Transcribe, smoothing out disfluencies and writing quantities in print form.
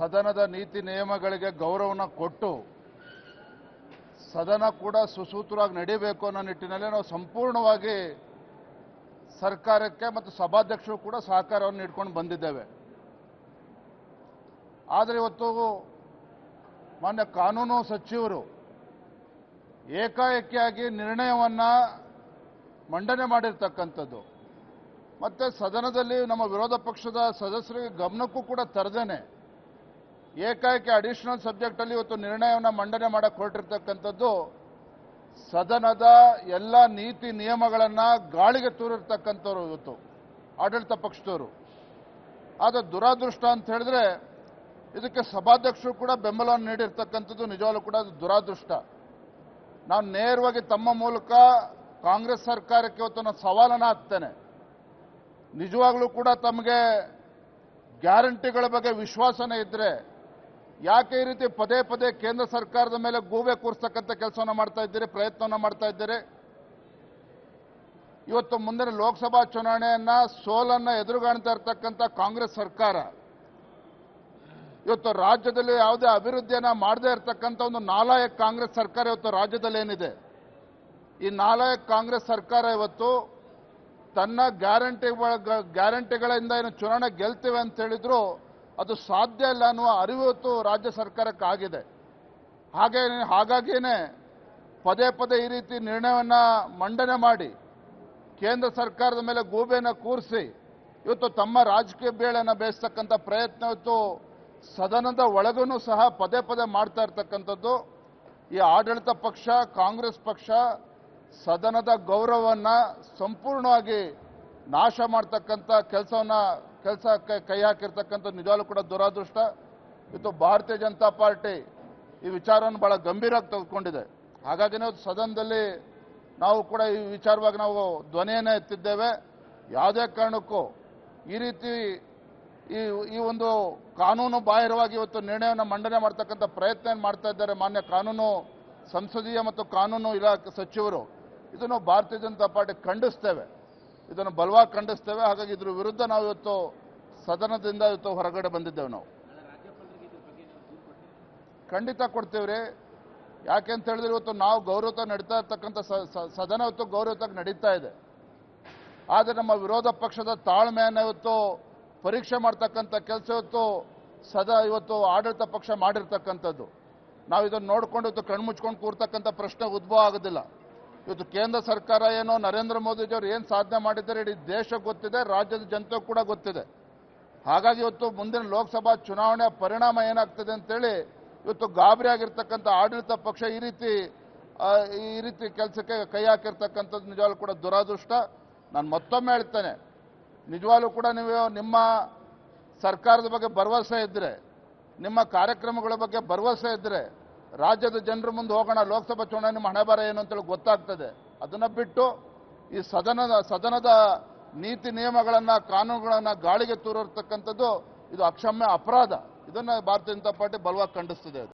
ಸದನದ ನೀತಿ ನಿಯಮಗಳಿಗೆ ಗೌರವನ ಕೊಟ್ಟು ಸದನ ಕೂಡ ಸುಸೂತ್ರವಾಗಿ ನಡೀಬೇಕು ಅನ್ನೋ ನಿಟ್ಟಿನಲ್ಲಿ ನಾವು ಸಂಪೂರ್ಣವಾಗಿ ಸರ್ಕಾರಕ್ಕೆ ಮತ್ತು ಸಭಾಧ್ಯಕ್ಷರು ಕೂಡ ಸಹಕಾರವನ್ನು ನೀಡಿಕೊಂಡು ಬಂದಿದ್ದೇವೆ. ಆದರೆ ಇವತ್ತು ಮಾನ್ಯ ಕಾನೂನು ಸಚಿವರು ಏಕಾಏಕಿಯಾಗಿ ನಿರ್ಣಯವನ್ನು ಮಂಡನೆ ಮಾಡಿರ್ತಕ್ಕಂಥದ್ದು ಮತ್ತು ಸದನದಲ್ಲಿ ನಮ್ಮ ವಿರೋಧ ಪಕ್ಷದ ಸದಸ್ಯರಿಗೆ ಗಮನಕ್ಕೂ ಕೂಡ ತರದೇನೆ ಏಕಾಏಕಿ ಅಡಿಷನಲ್ ಸಬ್ಜೆಕ್ಟಲ್ಲಿ ಇವತ್ತು ನಿರ್ಣಯವನ್ನು ಮಂಡನೆ ಮಾಡಕ್ಕೆ ಹೊರಟಿರ್ತಕ್ಕಂಥದ್ದು ಸದನದ ಎಲ್ಲ ನೀತಿ ನಿಯಮಗಳನ್ನು ಗಾಳಿಗೆ ತೂರಿರ್ತಕ್ಕಂಥವ್ರು ಇವತ್ತು ಆಡಳಿತ ಪಕ್ಷದವರು. ಆದರೆ ದುರಾದೃಷ್ಟ ಅಂತ ಹೇಳಿದ್ರೆ ಇದಕ್ಕೆ ಸಭಾಧ್ಯಕ್ಷರು ಕೂಡ ಬೆಂಬಲವನ್ನು ನೀಡಿರ್ತಕ್ಕಂಥದ್ದು ನಿಜವಾಗ್ಲೂ ಕೂಡ ಅದು ದುರಾದೃಷ್ಟ. ನಾನು ನೇರವಾಗಿ ತಮ್ಮ ಮೂಲಕ ಕಾಂಗ್ರೆಸ್ ಸರ್ಕಾರಕ್ಕೆ ಇವತ್ತು ನಾನು ಸವಾಲನ್ನು ಹಾಕ್ತೇನೆ. ನಿಜವಾಗ್ಲೂ ಕೂಡ ತಮಗೆ ಗ್ಯಾರಂಟಿಗಳ ಬಗ್ಗೆ ವಿಶ್ವಾಸನೇ ಇದ್ದರೆ ಯಾಕೆ ಈ ರೀತಿ ಪದೇ ಪದೇ ಕೇಂದ್ರ ಸರ್ಕಾರದ ಮೇಲೆ ಗೂಬೆ ಕೂರಿಸ್ತಕ್ಕಂಥ ಕೆಲಸವನ್ನು ಮಾಡ್ತಾ ಇದ್ದೀರಿ, ಪ್ರಯತ್ನವನ್ನು ಮಾಡ್ತಾ ಇದ್ದೀರಿ? ಇವತ್ತು ಮುಂದಿನ ಲೋಕಸಭಾ ಚುನಾವಣೆಯನ್ನ ಸೋಲನ್ನು ಎದುರುಗಾಣ್ತಾ ಇರ್ತಕ್ಕಂಥ ಕಾಂಗ್ರೆಸ್ ಸರ್ಕಾರ ಇವತ್ತು ರಾಜ್ಯದಲ್ಲಿ ಯಾವುದೇ ಅಭಿವೃದ್ಧಿಯನ್ನ ಮಾಡದೇ ಇರತಕ್ಕಂಥ ಒಂದು ನಾಲಾಯಕ್ ಕಾಂಗ್ರೆಸ್ ಸರ್ಕಾರ ಇವತ್ತು ರಾಜ್ಯದಲ್ಲಿ ಏನಿದೆ, ಈ ನಾಲಾಯಕ್ ಕಾಂಗ್ರೆಸ್ ಸರ್ಕಾರ ಇವತ್ತು ತನ್ನ ಗ್ಯಾರಂಟಿಗಳಿಂದ ಏನು ಚುನಾವಣೆ ಗೆಲ್ತೇವೆ ಅಂತ ಹೇಳಿದ್ರು ಅದು ಸಾಧ್ಯ ಇಲ್ಲ ಅನ್ನುವ ಅರಿವು ಇವತ್ತು ರಾಜ್ಯ ಸರ್ಕಾರಕ್ಕೆ ಆಗಿದೆ. ಹಾಗಾಗಿಯೇ ಪದೇ ಪದೇ ಈ ರೀತಿ ನಿರ್ಣಯವನ್ನು ಮಂಡನೆ ಮಾಡಿ ಕೇಂದ್ರ ಸರ್ಕಾರದ ಮೇಲೆ ಗೂಬೆಯನ್ನು ಕೂರಿಸಿ ಇವತ್ತು ತಮ್ಮ ರಾಜಕೀಯ ಬೇಳೆಯನ್ನು ಬೇಯಿಸ್ತಕ್ಕಂಥ ಪ್ರಯತ್ನ ಇವತ್ತು ಸದನದ ಒಳಗೂ ಸಹ ಪದೇ ಪದೇ ಮಾಡ್ತಾ ಇರ್ತಕ್ಕಂಥದ್ದು. ಈ ಆಡಳಿತ ಪಕ್ಷ ಕಾಂಗ್ರೆಸ್ ಪಕ್ಷ ಸದನದ ಗೌರವವನ್ನು ಸಂಪೂರ್ಣವಾಗಿ ನಾಶ ಮಾಡ್ತಕ್ಕಂಥ ಕೆಲಸಕ್ಕೆ ಕೈ ಹಾಕಿರ್ತಕ್ಕಂಥದ್ದು ನಿಜವಾಗ್ಲೂ ಕೂಡ ದುರಾದೃಷ್ಟ. ಇವತ್ತು ಭಾರತೀಯ ಜನತಾ ಪಾರ್ಟಿ ಈ ವಿಚಾರವನ್ನು ಬಹಳ ಗಂಭೀರವಾಗಿ ತೆಗೆದುಕೊಂಡಿದೆ. ಹಾಗಾಗಿನೇ ಸದನದಲ್ಲಿ ನಾವು ಕೂಡ ಈ ವಿಚಾರವಾಗಿ ನಾವು ಧ್ವನಿಯನ್ನು ಎತ್ತಿದ್ದೇವೆ. ಯಾವುದೇ ಕಾರಣಕ್ಕೂ ಈ ರೀತಿ ಈ ಒಂದು ಕಾನೂನು ಬಾಹಿರವಾಗಿ ಇವತ್ತು ನಿರ್ಣಯವನ್ನು ಮಂಡನೆ ಮಾಡ್ತಕ್ಕಂಥ ಪ್ರಯತ್ನ ಮಾಡ್ತಾ ಇದ್ದಾರೆ ಮಾನ್ಯ ಕಾನೂನು ಸಂಸದೀಯ ಮತ್ತು ಕಾನೂನು ಇಲಾಖೆ ಸಚಿವರು. ಇದನ್ನು ಭಾರತೀಯ ಜನತಾ ಪಾರ್ಟಿ ಖಂಡಿಸ್ತೇವೆ, ಇದನ್ನು ಬಲವಾಗಿ ಖಂಡಿಸ್ತೇವೆ. ಹಾಗಾಗಿ ಇದ್ರ ವಿರುದ್ಧ ನಾವು ಇವತ್ತು ಸದನದಿಂದ ಇವತ್ತು ಹೊರಗಡೆ ಬಂದಿದ್ದೇವೆ. ನಾವು ಖಂಡಿತ ಕೊಡ್ತೇವ್ರಿ. ಯಾಕೆ ಅಂತ ಹೇಳಿದ್ರೆ ಇವತ್ತು ನಾವು ಗೌರವತ ನಡೀತಾ ಇರ್ತಕ್ಕಂಥ ಸದನ ಇವತ್ತು ಗೌರವತಾಗಿ ನಡೀತಾ ಇದೆ. ಆದರೆ ನಮ್ಮ ವಿರೋಧ ಪಕ್ಷದ ತಾಳ್ಮೆಯನ್ನು ಇವತ್ತು ಪರೀಕ್ಷೆ ಮಾಡ್ತಕ್ಕಂಥ ಕೆಲಸ ಇವತ್ತು ಆಡಳಿತ ಪಕ್ಷ ಮಾಡಿರ್ತಕ್ಕಂಥದ್ದು. ನಾವು ಇದನ್ನು ನೋಡ್ಕೊಂಡು ಇವತ್ತು ಕಣ್ಮುಚ್ಕೊಂಡು ಕೂರ್ತಕ್ಕಂಥ ಪ್ರಶ್ನೆ ಉದ್ಭವ ಆಗೋದಿಲ್ಲ. ಇವತ್ತು ಕೇಂದ್ರ ಸರ್ಕಾರ ಏನೋ ನರೇಂದ್ರ ಮೋದಿಜಿಯವರು ಏನು ಸಾಧನೆ ಮಾಡಿದ್ದಾರೆ ಇಡೀ ದೇಶಕ್ಕೆ ಗೊತ್ತಿದೆ, ರಾಜ್ಯದ ಜನತೆಗೂ ಕೂಡ ಗೊತ್ತಿದೆ. ಹಾಗಾಗಿ ಇವತ್ತು ಮುಂದಿನ ಲೋಕಸಭಾ ಚುನಾವಣೆಯ ಪರಿಣಾಮ ಏನಾಗ್ತದೆ ಅಂತೇಳಿ ಇವತ್ತು ಗಾಬರಿ ಆಗಿರ್ತಕ್ಕಂಥ ಆಡಳಿತ ಪಕ್ಷ ಈ ರೀತಿ ಕೆಲಸಕ್ಕೆ ಕೈ ಹಾಕಿರ್ತಕ್ಕಂಥದ್ದು ನಿಜವಾಗ್ಲೂ ಕೂಡ ದುರಾದೃಷ್ಟ. ನಾನು ಮತ್ತೊಮ್ಮೆ ಹೇಳ್ತೇನೆ, ನಿಜವಾಗ್ಲೂ ಕೂಡ ನೀವು ನಿಮ್ಮ ಸರ್ಕಾರದ ಬಗ್ಗೆ ಭರವಸೆ ಇದ್ದರೆ, ನಿಮ್ಮ ಕಾರ್ಯಕ್ರಮಗಳ ಬಗ್ಗೆ ಭರವಸೆ ಇದ್ದರೆ ರಾಜ್ಯದ ಜನರ ಮುಂದೆ ಹೋಗೋಣ, ಲೋಕಸಭಾ ಚುನಾವಣೆ ನಿಮ್ಮ ಹಣೆಬರ ಏನು ಅಂತೇಳಿ ಗೊತ್ತಾಗ್ತದೆ. ಅದನ್ನು ಬಿಟ್ಟು ಈ ಸದನದ ನೀತಿ ನಿಯಮಗಳನ್ನು ಕಾನೂನುಗಳನ್ನು ಗಾಳಿಗೆ ತೂರಿರ್ತಕ್ಕಂಥದ್ದು ಇದು ಅಕ್ಷಮ್ಯ ಅಪರಾಧ. ಇದನ್ನು ಭಾರತೀಯ ಜನತಾ ಪಾರ್ಟಿ ಬಲವಾಗಿ ಖಂಡಿಸ್ತದೆ.